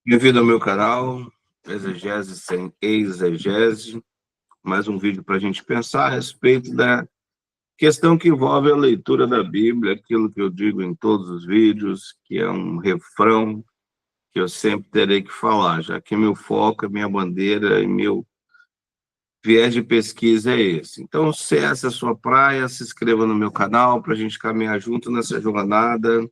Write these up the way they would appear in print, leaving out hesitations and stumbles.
Bem-vindo ao meu canal, Exegese sem Exegese, mais um vídeo para a gente pensar a respeito da questão que envolve a leitura da Bíblia, aquilo que eu digo em todos os vídeos, que é um refrão que eu sempre terei que falar, já que meu foco, minha bandeira e meu viés de pesquisa é esse. Então, se essa é a sua praia, se inscreva no meu canal para a gente caminhar junto nessa jornada,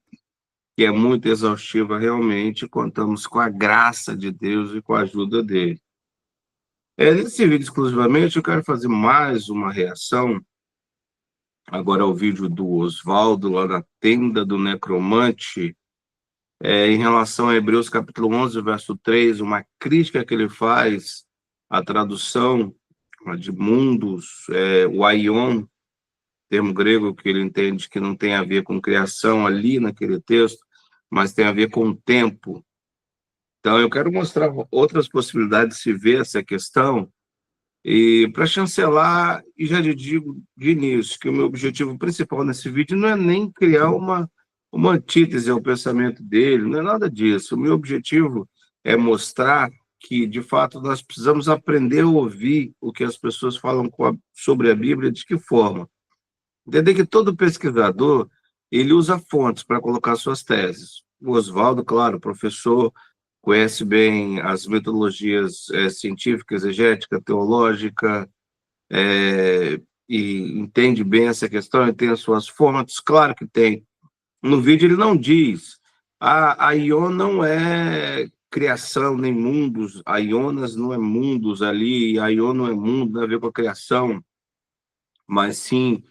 que é muito exaustiva realmente, contamos com a graça de Deus e com a ajuda dele. Nesse vídeo exclusivamente, eu quero fazer mais uma reação, agora ao vídeo do Oswaldo, lá na Tenda do Necromante, em relação a Hebreus capítulo 11, verso 3, uma crítica que ele faz à tradução de mundos, o aion, termo grego que ele entende que não tem a ver com criação ali naquele texto, mas tem a ver com o tempo. Então, eu quero mostrar outras possibilidades de se ver essa questão, e para chancelar, e já lhe digo de início, que o meu objetivo principal nesse vídeo não é nem criar uma antítese ao pensamento dele, não é nada disso. O meu objetivo é mostrar que, de fato, nós precisamos aprender a ouvir o que as pessoas falam sobre a Bíblia, de que forma. Entender que todo pesquisador, ele usa fontes para colocar suas teses. O Oswaldo, claro, professor, conhece bem as metodologias científicas, exegética, teológica, e entende bem essa questão, e tem as suas fontes, claro que tem. No vídeo ele não diz, a Ion não é criação nem mundos, a Ionas não é mundos ali, a Ion não é mundo, não a ver com a criação, mas sim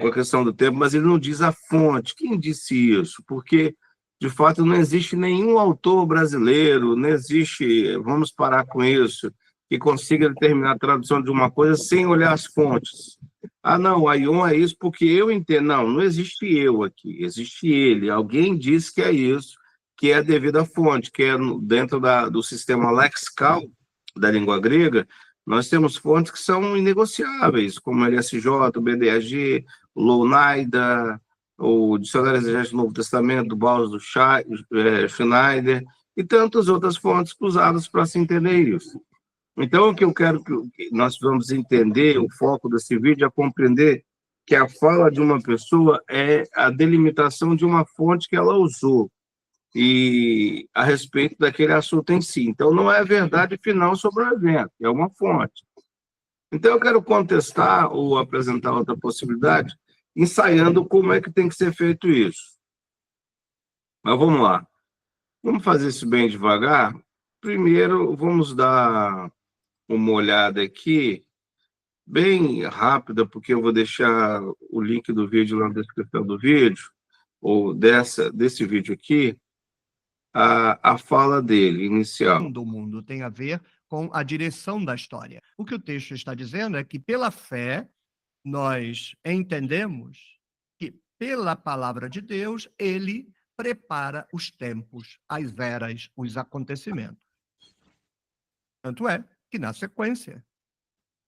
com a questão do tempo, mas ele não diz a fonte. Quem disse isso? Porque, de fato, não existe nenhum autor brasileiro, não existe, vamos parar com isso, que consiga determinar a tradução de uma coisa sem olhar as fontes. Ah, não, a Ion é isso porque eu entendo. Não, não existe eu aqui, existe ele. Alguém disse que é isso, que é devido à fonte, que é dentro do sistema lexical da língua grega. Nós temos fontes que são inegociáveis, como o LSJ, o BDAG, o Lounaida, o Dicionário Exegético do Novo Testamento, do Baus do Schneider, e tantas outras fontes usadas para se entender isso. Então, o que eu quero que nós vamos entender, o foco desse vídeo é compreender que a fala de uma pessoa é a delimitação de uma fonte que ela usou, e a respeito daquele assunto em si. Então, não é a verdade final sobre o evento, é uma fonte. Então, eu quero contestar ou apresentar outra possibilidade, ensaiando como é que tem que ser feito isso. Mas vamos lá. Vamos fazer isso bem devagar. Primeiro, vamos dar uma olhada aqui, bem rápida, porque eu vou deixar o link do vídeo lá na descrição do vídeo, ou desse vídeo aqui, a fala dele, inicial. Do mundo tem a ver com a direção da história. O que o texto está dizendo é que, pela fé, nós entendemos que, pela palavra de Deus, ele prepara os tempos, as eras, os acontecimentos. Tanto é que, na sequência,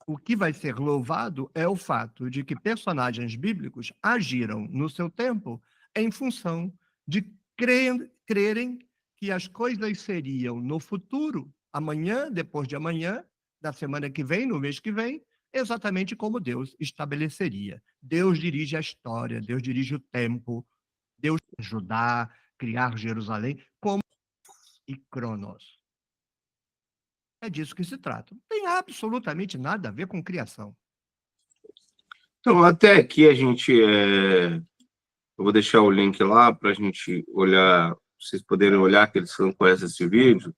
o que vai ser louvado é o fato de que personagens bíblicos agiram no seu tempo em função de crerem que as coisas seriam no futuro, amanhã, depois de amanhã, da semana que vem, no mês que vem, exatamente como Deus estabeleceria. Deus dirige a história, Deus dirige o tempo, Deus ajudar, criar Jerusalém, como e Cronos. É disso que se trata. Não tem absolutamente nada a ver com criação. Então, até aqui a gente... eu vou deixar o link lá para a gente olhar, vocês poderem olhar, que eles não conhecem esse vídeo.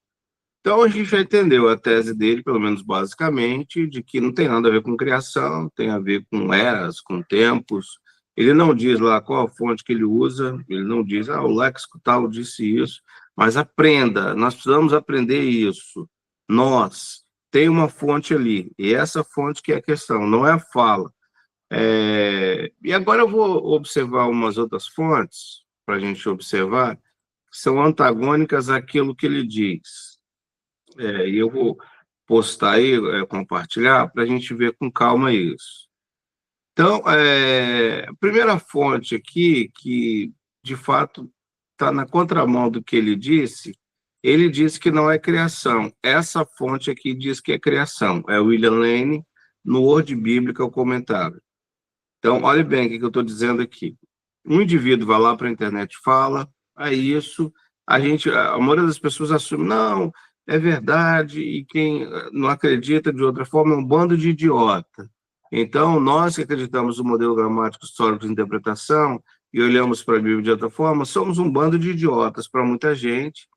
Então, a gente já entendeu a tese dele, pelo menos basicamente, de que não tem nada a ver com criação, tem a ver com eras, com tempos. Ele não diz lá qual a fonte que ele usa, ele não diz, o léxico tal disse isso, mas aprenda, nós precisamos aprender isso. Nós, tem uma fonte ali, e essa fonte que é a questão, não é a fala. E agora eu vou observar umas outras fontes, para a gente observar, que são antagônicas àquilo que ele diz. E eu vou postar aí, compartilhar, para a gente ver com calma isso. Então, a primeira fonte aqui, que de fato tá na contramão do que ele disse que não é criação. Essa fonte aqui diz que é criação. É William Lane, no Word Bíblica, o comentário. Então, olha bem o que eu estou dizendo aqui. Um indivíduo vai lá para a internet e fala, isso, a maioria das pessoas assume, não, é verdade, e quem não acredita de outra forma é um bando de idiota. Então, nós que acreditamos no modelo gramático histórico de interpretação e olhamos para a Bíblia de outra forma, somos um bando de idiotas para muita gente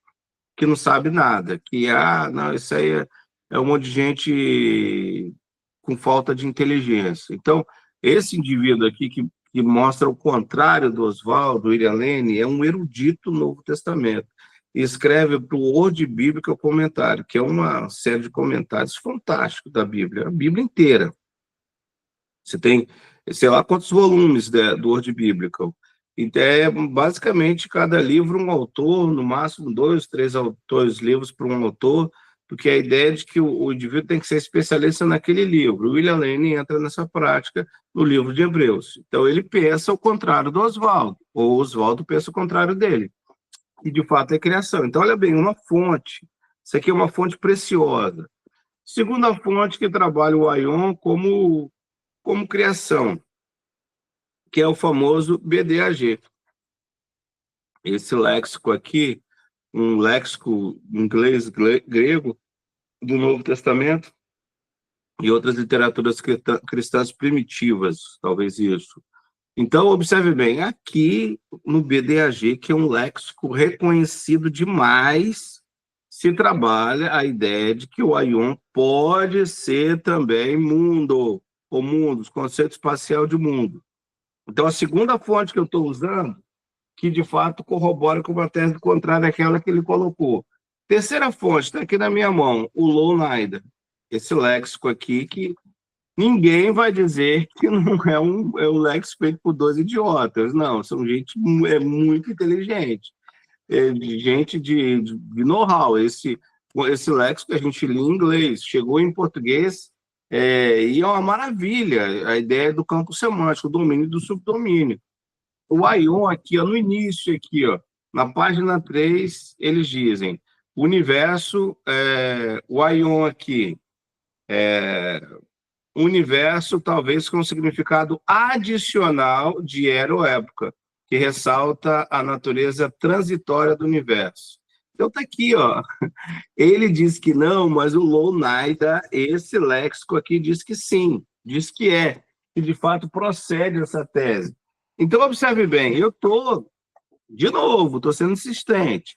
que não sabe nada, que, não, isso aí é um monte de gente com falta de inteligência. Então, esse indivíduo aqui que mostra o contrário do Oswaldo, William Lane, é um erudito do Novo Testamento. E escreve para o Word Bíblica o comentário, que é uma série de comentários fantásticos da Bíblia, a Bíblia inteira. Você tem, sei lá quantos volumes do Word Bíblica. Então, basicamente, cada livro um autor, no máximo 2, 3 autores, livros para um autor, porque a ideia é de que o indivíduo tem que ser especialista naquele livro. O William Lane entra nessa prática no livro de Hebreus. Então, ele pensa o contrário do Oswaldo, ou o Oswaldo pensa o contrário dele, e de fato é criação. Então, olha bem, uma fonte, isso aqui é uma fonte preciosa. Segunda fonte que trabalha o Aion como criação, que é o famoso BDAG. Esse léxico aqui, um léxico inglês grego do Novo Testamento e outras literaturas cristãs primitivas, talvez isso. Então, observe bem, aqui no BDAG, que é um léxico reconhecido demais, se trabalha a ideia de que o Aion pode ser também mundo, ou mundos, conceito espacial de mundo. Então, a segunda fonte que eu estou usando, que de fato corrobora com uma tese contrária àquela que ele colocou. Terceira fonte, está aqui na minha mão, o Louw-Nida, esse léxico aqui, que ninguém vai dizer que não é um léxico feito por 2 idiotas, não, são gente muito inteligente, gente de know-how. Esse léxico que a gente lê em inglês, chegou em português, e é uma maravilha, a ideia do campo semântico, o domínio e do subdomínio. O Aion aqui, no início, aqui, na página 3, eles dizem, o universo, o Aion aqui, universo talvez com significado adicional de era ou época, que ressalta a natureza transitória do universo. Então tá aqui, ele diz que não, mas o Louw-Nida, esse léxico aqui, diz que sim, diz que que de fato procede essa tese. Então, observe bem, eu estou, de novo, estou sendo insistente.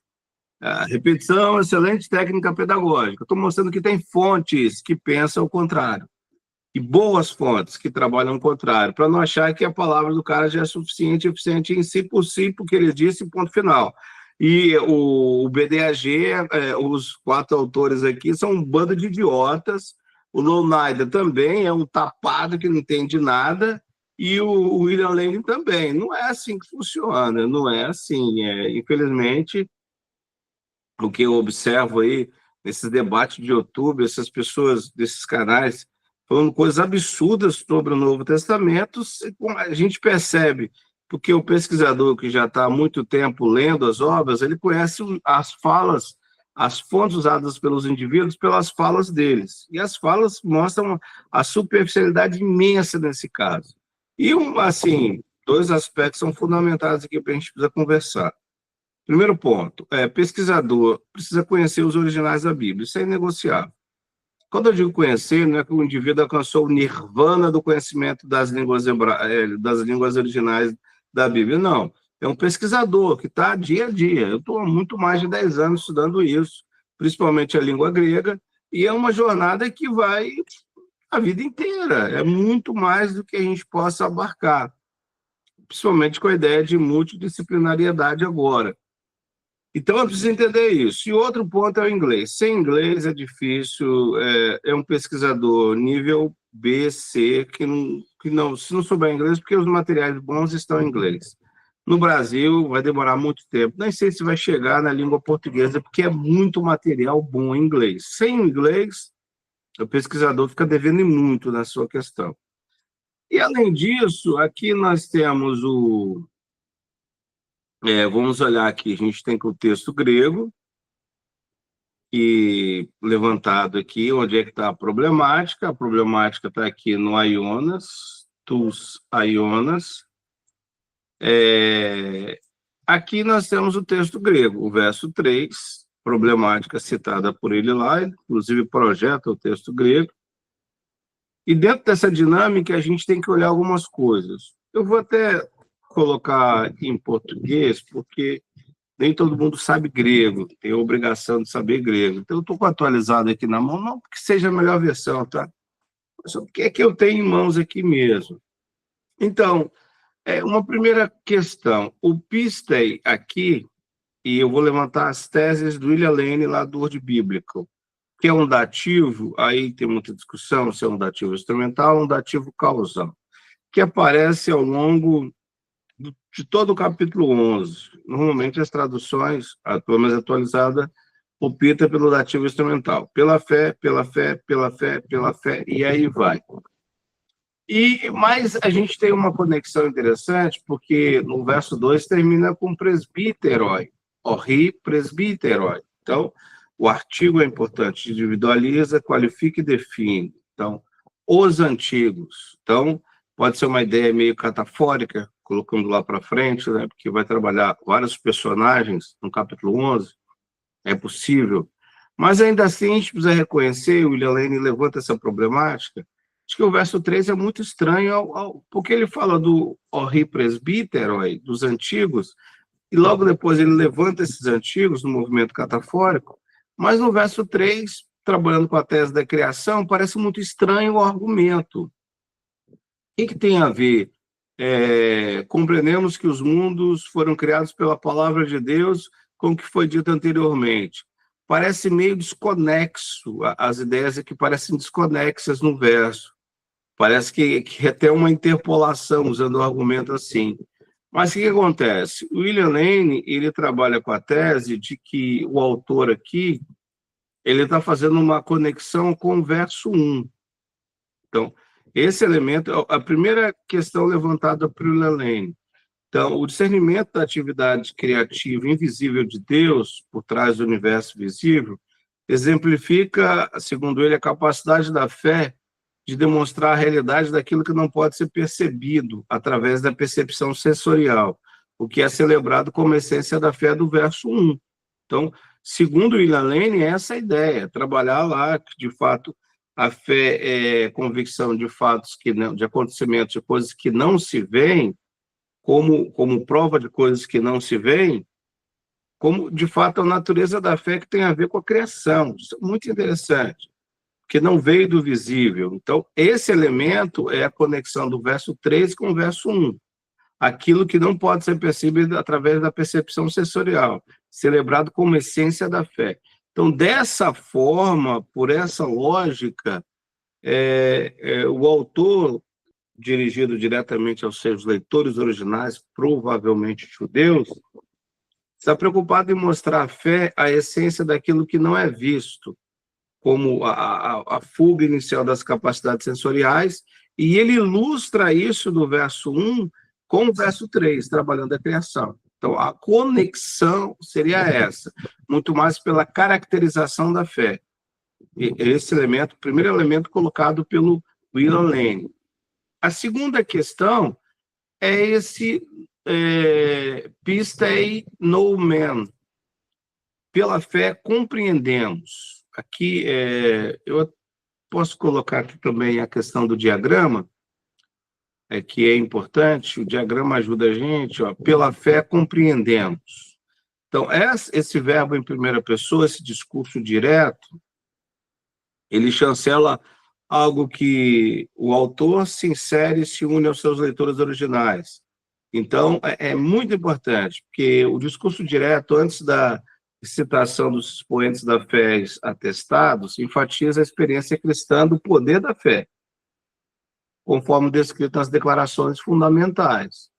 A repetição, excelente técnica pedagógica. Estou mostrando que tem fontes que pensam o contrário. E boas fontes que trabalham o contrário, para não achar que a palavra do cara já é suficiente e eficiente em si por si, porque ele disse, ponto final. E o BDAG, os 4 autores aqui, são um bando de idiotas. O Louw-Nida também é um tapado que não entende nada, e o William Lane também. Não é assim que funciona, não é assim. Infelizmente, o que eu observo aí, nesses debates de YouTube, essas pessoas desses canais falando coisas absurdas sobre o Novo Testamento, a gente percebe, porque o pesquisador que já está há muito tempo lendo as obras, ele conhece as falas, as fontes usadas pelos indivíduos pelas falas deles. E as falas mostram a superficialidade imensa nesse caso. E, assim, 2 aspectos são fundamentais aqui para a gente precisar conversar. Primeiro ponto, pesquisador precisa conhecer os originais da Bíblia, isso é inegociável. Quando eu digo conhecer, não é que o indivíduo alcançou o nirvana do conhecimento das línguas originais da Bíblia, não. É um pesquisador que está dia a dia. Eu estou há muito mais de 10 anos estudando isso, principalmente a língua grega, e é uma jornada que vai a vida inteira. É muito mais do que a gente possa abarcar, principalmente com a ideia de multidisciplinariedade agora. Então, eu preciso entender isso. E outro ponto é o inglês. Sem inglês é difícil, é um pesquisador nível B, C, que não, se não souber inglês, porque os materiais bons estão em inglês. No Brasil, vai demorar muito tempo. Nem sei se vai chegar na língua portuguesa, porque é muito material bom em inglês. Sem inglês, o pesquisador fica devendo muito na sua questão. E, além disso, aqui nós temos Vamos olhar aqui, a gente tem que o texto grego, e levantado aqui, onde é que está a problemática está aqui no Aionas, tus Aionas. Aqui nós temos o texto grego, o verso 3, problemática citada por ele lá, inclusive projeta o texto grego. E dentro dessa dinâmica, a gente tem que olhar algumas coisas. Eu vou até colocar em português, porque nem todo mundo sabe grego, tem a obrigação de saber grego. Então, eu estou com atualizado aqui na mão, não porque seja a melhor versão, tá? Só porque é que eu tenho em mãos aqui mesmo. Então, uma primeira questão. O pistei aqui, e eu vou levantar as teses do William Lane lá do Word Bíblico, que é um dativo, aí tem muita discussão se é um dativo instrumental ou um dativo causal, que aparece ao longo de todo o capítulo 11. Normalmente as traduções, pelo menos atualizada, opta pelo dativo instrumental. Pela fé, pela fé, pela fé, pela fé, e aí vai. Mas a gente tem uma conexão interessante, porque no verso 2 termina com presbíteroi, orri presbíteroi. Então, o artigo é importante, individualiza, qualifica e define. Então, os antigos. Então, pode ser uma ideia meio catafórica, colocando lá para frente, né, porque vai trabalhar vários personagens no capítulo 11, é possível. Mas ainda assim, a gente precisa reconhecer, o William Lane levanta essa problemática, acho que o verso 3 é muito estranho, porque ele fala do orri presbíteroi, dos antigos, e logo depois ele levanta esses antigos no movimento catafórico, mas no verso 3, trabalhando com a tese da criação, parece muito estranho o argumento. O que tem a ver? Compreendemos que os mundos foram criados pela palavra de Deus, com o que foi dito anteriormente. Parece meio desconexo, as ideias aqui parecem desconexas no verso. Parece que é até uma interpolação, usando o argumento assim. Mas o que acontece? O William Lane, ele trabalha com a tese de que o autor aqui, ele está fazendo uma conexão com o verso 1. Então, esse elemento, a primeira questão levantada por William Lane. Então, o discernimento da atividade criativa invisível de Deus, por trás do universo visível, exemplifica, segundo ele, a capacidade da fé de demonstrar a realidade daquilo que não pode ser percebido através da percepção sensorial, o que é celebrado como essência da fé do verso 1. Então, segundo William Lane, é essa a ideia, trabalhar lá que, de fato, a fé é convicção de fatos, de acontecimentos, de coisas que não se veem, como prova de coisas que não se veem, como, de fato, a natureza da fé que tem a ver com a criação. Isso é muito interessante, que não veio do visível. Então, esse elemento é a conexão do verso 3 com o verso 1. Aquilo que não pode ser percebido através da percepção sensorial, celebrado como essência da fé. Então, dessa forma, por essa lógica, o autor, dirigido diretamente aos seus leitores originais, provavelmente judeus, está preocupado em mostrar a fé, a essência daquilo que não é visto, como a fuga inicial das capacidades sensoriais, e ele ilustra isso do verso 1 com o verso 3, trabalhando a criação. Então, a conexão seria essa, muito mais pela caracterização da fé. E esse elemento, o primeiro elemento colocado pelo William Lane. A segunda questão é esse pistei noumen. Pela fé compreendemos. Aqui, eu posso colocar aqui também a questão do diagrama, que é importante, o diagrama ajuda a gente, pela fé compreendemos. Então, esse verbo em primeira pessoa, esse discurso direto, ele chancela algo que o autor se insere e se une aos seus leitores originais. Então, é muito importante, porque o discurso direto, antes da citação dos expoentes da fé atestados, enfatiza a experiência cristã do poder da fé, conforme descrito nas declarações fundamentais.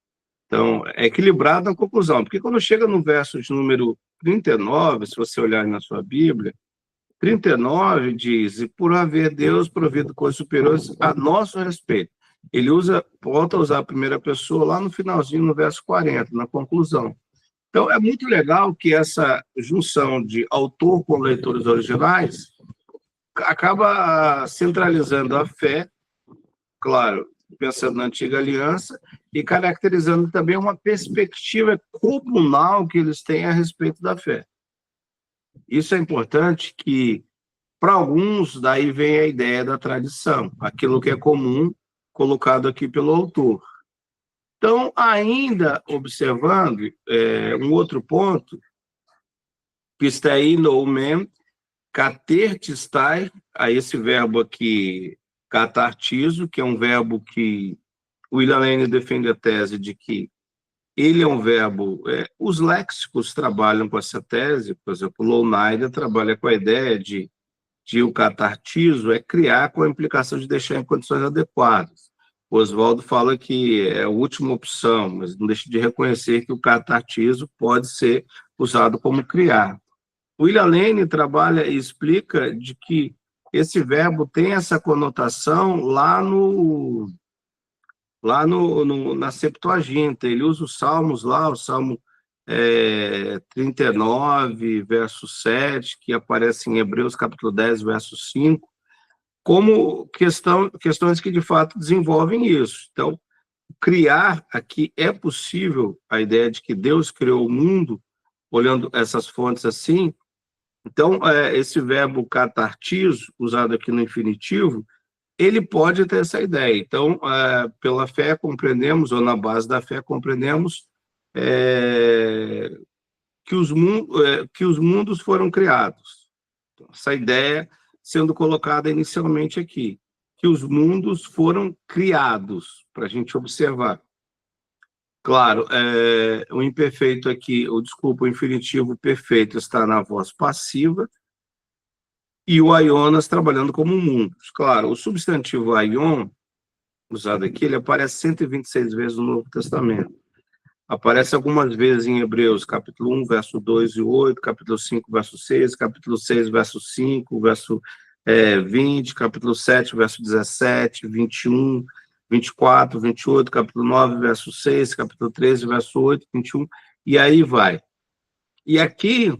Então, é equilibrado na conclusão, porque quando chega no verso de número 39, se você olhar na sua Bíblia, 39 diz, e por haver Deus provido coisas superiores a nosso respeito. Ele volta a usar a primeira pessoa lá no finalzinho, no verso 40, na conclusão. Então, é muito legal que essa junção de autor com leitores originais acaba centralizando a fé, claro, pensando na antiga aliança, e caracterizando também uma perspectiva comunal que eles têm a respeito da fé. Isso é importante que, para alguns, daí vem a ideia da tradição, aquilo que é comum, colocado aqui pelo autor. Então, ainda observando um outro ponto, pistei nomen, katertistai, a esse verbo aqui, catartizo, que é um verbo que o William Lane defende a tese de que ele é um verbo... os léxicos trabalham com essa tese, por exemplo, Lounaida trabalha com a ideia de o catartizo é criar com a implicação de deixar em condições adequadas. O Oswaldo fala que é a última opção, mas não deixa de reconhecer que o catartizo pode ser usado como criar. O William Lane trabalha e explica de que esse verbo tem essa conotação na Septuaginta. Ele usa os salmos lá, o Salmo 39, verso 7, que aparece em Hebreus, capítulo 10, verso 5, como questões que, de fato, desenvolvem isso. Então, criar aqui é possível, a ideia de que Deus criou o mundo, olhando essas fontes assim. Então, esse verbo catartizo, usado aqui no infinitivo, ele pode ter essa ideia. Então, pela fé compreendemos, ou na base da fé compreendemos, que os mundos foram criados. Então, essa ideia sendo colocada inicialmente aqui, que os mundos foram criados, para a gente observar. Claro, o imperfeito aqui, o infinitivo perfeito está na voz passiva, e o aionas trabalhando como mundos. Claro, o substantivo aion, usado aqui, ele aparece 126 vezes no Novo Testamento. Aparece algumas vezes em Hebreus, capítulo 1, verso 2 e 8, capítulo 5, verso 6, capítulo 6, verso 5, verso 20, capítulo 7, verso 17, 21, 24, 28, capítulo 9, verso 6, capítulo 13, verso 8, 21, e aí vai. E aqui,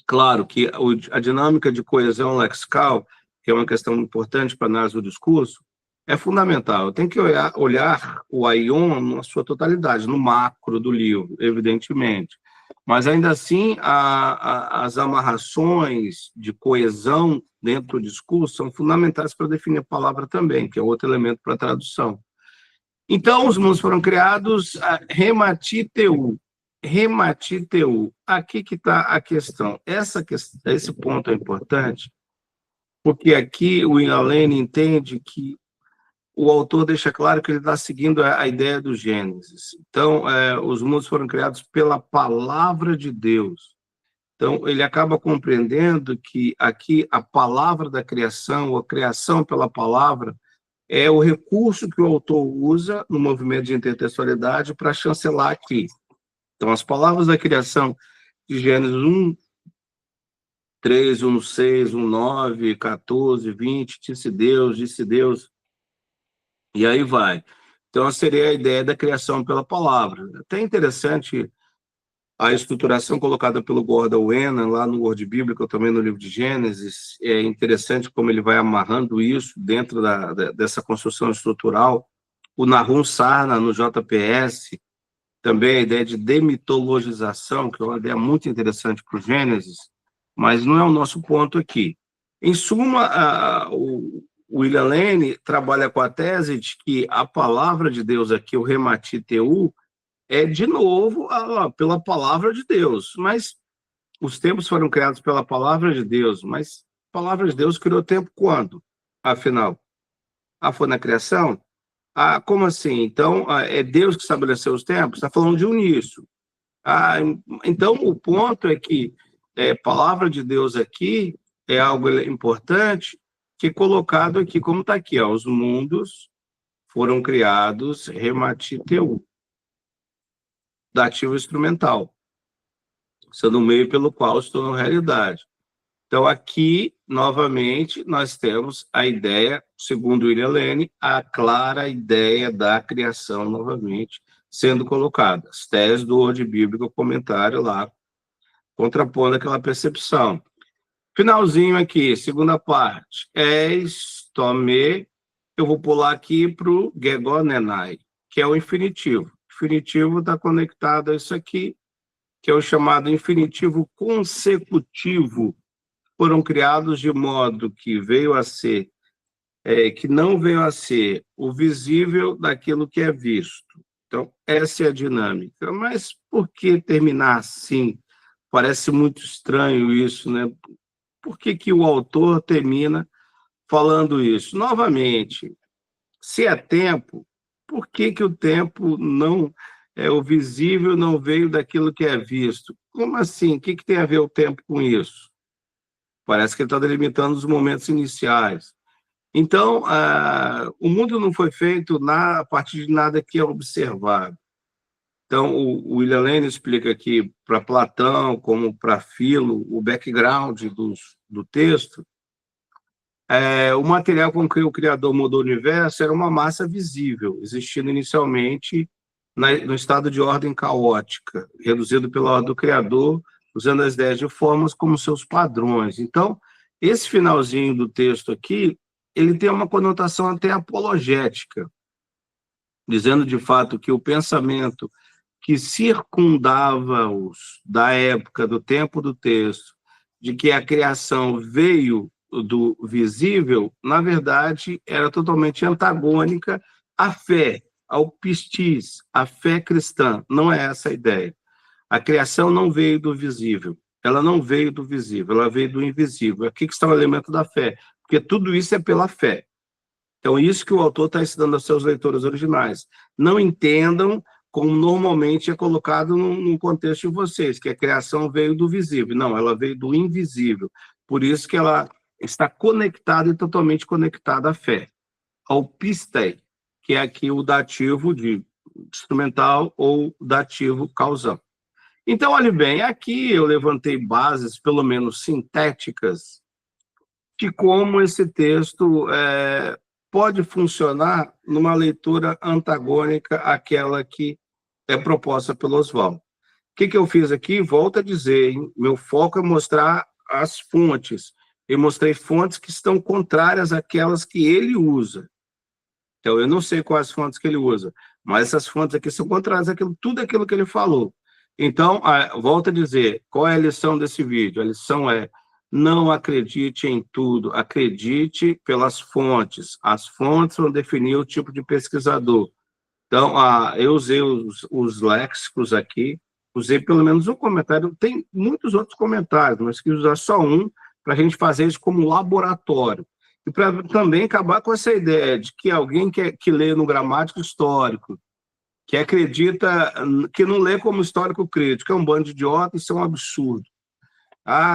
claro que a dinâmica de coesão lexical, que é uma questão importante para análise do discurso, é fundamental. Eu tenho que olhar o aion na sua totalidade, no macro do livro, evidentemente. Mas, ainda assim, as amarrações de coesão dentro do discurso são fundamentais para definir a palavra também, que é outro elemento para a tradução. Então, os mundos foram criados rematiteu. Rematiteu. Aqui que está a questão. Esse ponto é importante, porque aqui o William Lane entende que o autor deixa claro que ele está seguindo a ideia do Gênesis. Então, os mundos foram criados pela palavra de Deus. Então, ele acaba compreendendo que aqui a palavra da criação, ou a criação pela palavra, é o recurso que o autor usa no movimento de intertextualidade para chancelar aqui. Então, as palavras da criação de Gênesis 1, 3, 1, 6, 1, 9, 14, 20, disse Deus, e aí vai. Então, seria a ideia da criação pela palavra. Até interessante a estruturação colocada pelo Gordon Wenham, lá no Word Bíblico, também no livro de Gênesis. É interessante como ele vai amarrando isso dentro dessa construção estrutural. O Nahum Sarna, no JPS, também a ideia de demitologização, que é uma ideia muito interessante para o Gênesis, mas não é o nosso ponto aqui. Em suma, o William Lane trabalha com a tese de que a palavra de Deus aqui, o rematiteu, é, de novo, pela palavra de Deus. Mas os tempos foram criados pela palavra de Deus, mas a palavra de Deus criou o tempo quando? Afinal, foi na criação? Como assim? Então, é Deus que estabeleceu os tempos? Está falando de uníssono. Então, o ponto é que palavra de Deus aqui é algo importante, que é colocado aqui, como está aqui, os mundos foram criados rematiteu, dativo instrumental, sendo o meio pelo qual se tornou realidade. Então, aqui, novamente, nós temos a ideia, segundo William Lane, a clara ideia da criação, novamente, sendo colocadas. Tese do Ordem Bíblica, o comentário lá, contrapondo aquela percepção. Finalzinho aqui, segunda parte. És, tome, eu vou pular aqui para o gegonenai, que é o infinitivo. O infinitivo está conectado a isso aqui, que é o chamado infinitivo consecutivo. Foram criados de modo que veio a ser, que não veio a ser o visível daquilo que é visto. Então, essa é a dinâmica. Mas por que terminar assim? Parece muito estranho isso, né? Por que que o autor termina falando isso? Novamente, se é tempo, por que que o tempo não o visível não veio daquilo que é visto? Como assim? O que que tem a ver o tempo com isso? Parece que ele está delimitando os momentos iniciais. Então, o mundo não foi feito a partir de nada que é observado. Então, o William Lane explica aqui para Platão, como para Filo, o background do texto. O material com que o Criador mudou o universo era uma massa visível, existindo inicialmente no estado de ordem caótica, reduzido pela ordem do Criador, usando as 10 de formas como seus padrões. Então, esse finalzinho do texto aqui, ele tem uma conotação até apologética, dizendo de fato que o pensamento que circundava-os da época, do tempo do texto, de que a criação veio do visível, na verdade, era totalmente antagônica à fé, ao pistis, à fé cristã. Não é essa a ideia. A criação não veio do visível, ela não veio do visível, ela veio do invisível. Aqui que está o elemento da fé, porque tudo isso é pela fé. Então, isso que o autor está ensinando aos seus leitores originais. Não entendam como normalmente é colocado no contexto de vocês, que a criação veio do visível. Não, ela veio do invisível. Por isso que ela está conectada e totalmente conectada à fé, ao pistei, que é aqui o dativo de instrumental ou dativo causal. Então, olhe bem, aqui eu levantei bases, pelo menos sintéticas, de como esse texto pode funcionar numa leitura antagônica àquela que é proposta pelo Oswaldo. O que eu fiz aqui? Volto a dizer, hein? Meu foco é mostrar as fontes. Eu mostrei fontes que estão contrárias àquelas que ele usa. Então, eu não sei quais fontes que ele usa, mas essas fontes aqui são contrárias àquilo, tudo aquilo que ele falou. Então, volto a dizer, qual é a lição desse vídeo? A lição é: não acredite em tudo, acredite pelas fontes. As fontes vão definir o tipo de pesquisador. Então, eu usei os léxicos aqui, usei pelo menos um comentário, tem muitos outros comentários, mas quis usar só um para a gente fazer isso como laboratório. E para também acabar com essa ideia de que alguém que lê no gramático histórico, que acredita, que não lê como histórico crítico, é um bando de idiota, isso é um absurdo.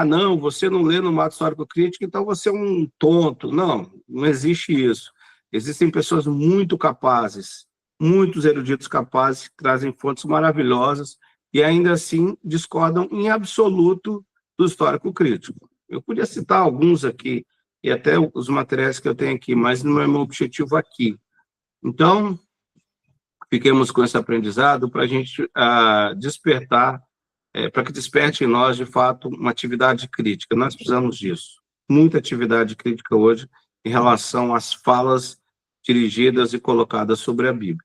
Não, você não lê no mato histórico-crítico, então você é um tonto. Não, não existe isso. Existem pessoas muito capazes, muitos eruditos capazes, que trazem fontes maravilhosas e ainda assim discordam em absoluto do histórico-crítico. Eu podia citar alguns aqui, e até os materiais que eu tenho aqui, mas não é meu objetivo aqui. Então, fiquemos com esse aprendizado para a gente despertar, para que desperte em nós, de fato, uma atividade crítica. Nós precisamos disso. Muita atividade crítica hoje em relação às falas dirigidas e colocadas sobre a Bíblia.